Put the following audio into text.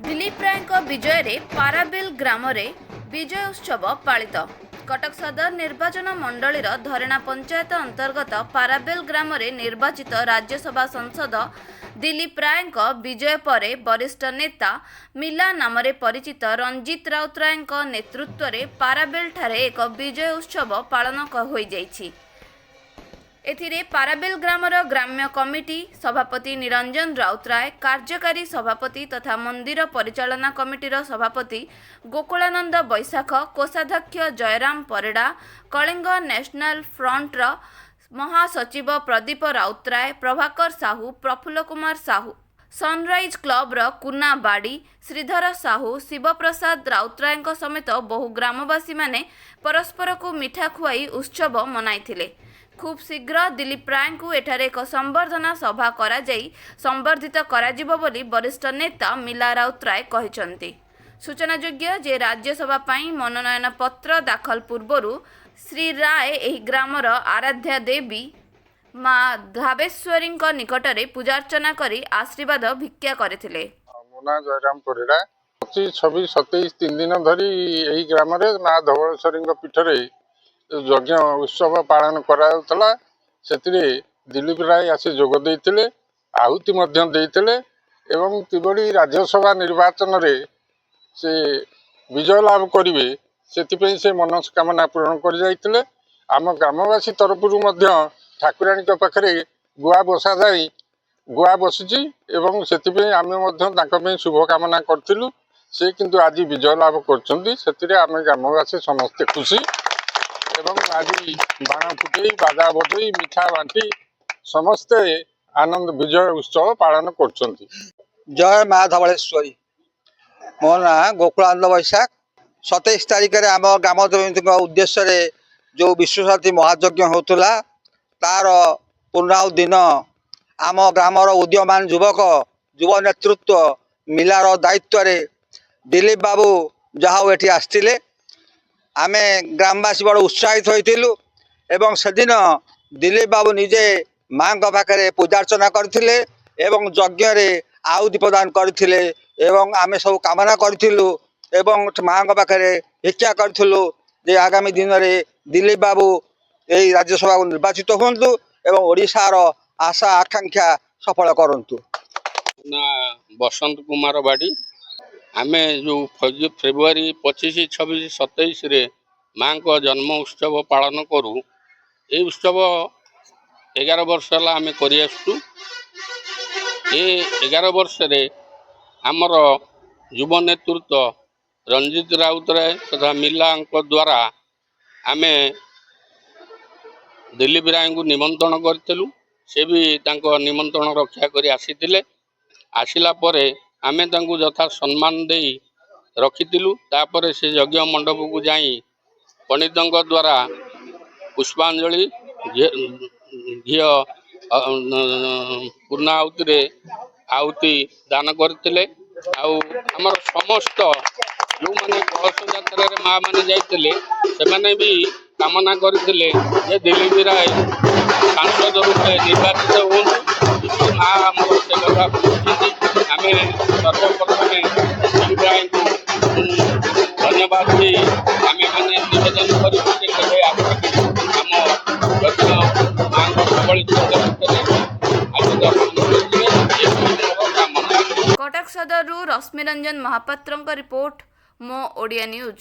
दिलीप राय विजय रे पाराबिल ग्राम रे विजय उत्सव पालित। कटक सदर निर्वाचन मंडलीर धरणा पंचायत अंतर्गत पाराबिल ग्राम रे निर्वाचित राज्यसभा सांसद दिलीप राय विजय पर वरिष्ठ नेता मिला नाम परिचित रंजित राउतराय नेतृत्व में पाराबिल ठारे एक विजय उत्सव पालन हो जाइछि। एथिरे पाराबिल ग्रामर ग्राम्य कमिटी सभापति निरंजन राउतराय, कार्यकारी सभापति तथा मंदिर परिचालना कमिटीर सभापति गोकुलानंद बैशाख, कोषाध्यक्ष जयराम परिड़ा, कलिंग नेशनल फ्रंटर महासचिव प्रदीप राउतराय, प्रभाकर साहू, प्रफुल्ल कुमार साहू, सनराइज क्लब्र कुना बाड़ी, श्रीधर साहू, शिवप्रसाद राउतराय समेत बहु ग्रामवासी माने परस्पर को मिठा खुआई उत्सव मनाइथिले। खूब शीघ्र दिलीप राय को एठारे एक संबर्धना सभा करा जाई संबर्धित कराजिबो बोली वरिष्ठ नेता मिला राउतराय कहिसंती। सूचनायोग्य जे राज्यसभा पाई मनोनयन पत्र दाखल पूर्वरु श्री राय एही ग्रामर आराध्या देवी माँ धावेश्वरी निकटरे पूजार्चना करी आशीर्वाद भिक्षा करथिले। मोना जयराम परिड़ा 25, 26, 27 3 दिन धरी एही ग्राम रे माँ धवळेश्वरी पीठरे यज्ञ उत्सव पालन करा सेतिरे दिलीप राय आसी जोग देइतिले, आहुति मध्य देइतिले एवं किबड़ी राज्यसभा निर्वाचन रे से विजय लाभ करिवे सेतिपई से मनस्कामना पूर्ण कर जाइतिले। आम ग्रामवासी तरफरु मध्य ठाकुराणी पाखरे गुआ बसा जाई गुआ बसिछि एवं सेतिपई आमे मध्य तांका पई शुभकामना करथिलु। से किंतु आज विजय लाभ करछन्ती सेतिरे आमे ग्रामवासी समस्त खुशी एवं आज बाण फुटई बाजा बजई मिठा बांटी समस्ते आनंद विजय उत्सव पालन करछन्ती। जय माँ धवळेश्वरी। मो ना गोकुलानंद बैशाख। 27 तारिख रे आम ग्राम देवी उद्देश्य जो विश्वशांति महायज्ञ होता तार पूर्णाहु दिन आम ग्रामर उदीयमान युवक युव नेतृत्व मिलार दायित्व दिलीप बाबू जहाँ एटी आसते आमे ग्रामवासी बड़ उत्साहित होइतिलु एवं सेदिन दिलीप बाबू निजे माँ पाखे पूजार्चना करथिले एवं यज्ञ रे आहुति प्रदान करथिले एवं आमे सब कामना करथिलु एवं माँ पाखे इच्छा करथिलु जे आगामी दिन में दिलीप बाबू यही राज्यसभा निर्वाचित होंतु एवं ओडिशार आशा आकांक्षा सफल करंतु। ना बसंत कुमार बाड़ी आमे जो फेब्रुआरी 25, 26, 27 रे माँ को जन्म उत्सव पालन करूँ। ये उत्सव 11 वर्ष है आम कर 11 वर्ष रे आमर युव नेतृत्व रंजित राउतराय तथा मिला द्वारा आमे दिलीप राय को निमंत्रण करूँ। से भी तांको निमंत्रण रक्षा कर आसीथिले। आसिला परे आमे तांको यथा सम्मान दे रखिथिलु। तापर से यज्ञ मंडप को जाई पंडितों द्वारा पुष्पांजलि घी पूर्ण आहुति दान करते। आमर समस्त जो मैंने कलश यात्रा माँ मैंने जाते से भी कामना करते दिलीप राय सांसद रूपे निर्वाचित हूँ। माँ आम से कथा आम सर्वप्रथम दिलीप राय को धन्यवाद दी आम मैंने निवेदन करें आम कटक सदर रश्मिरंजन महापात्र रिपोर्ट मो ओडिया न्यूज।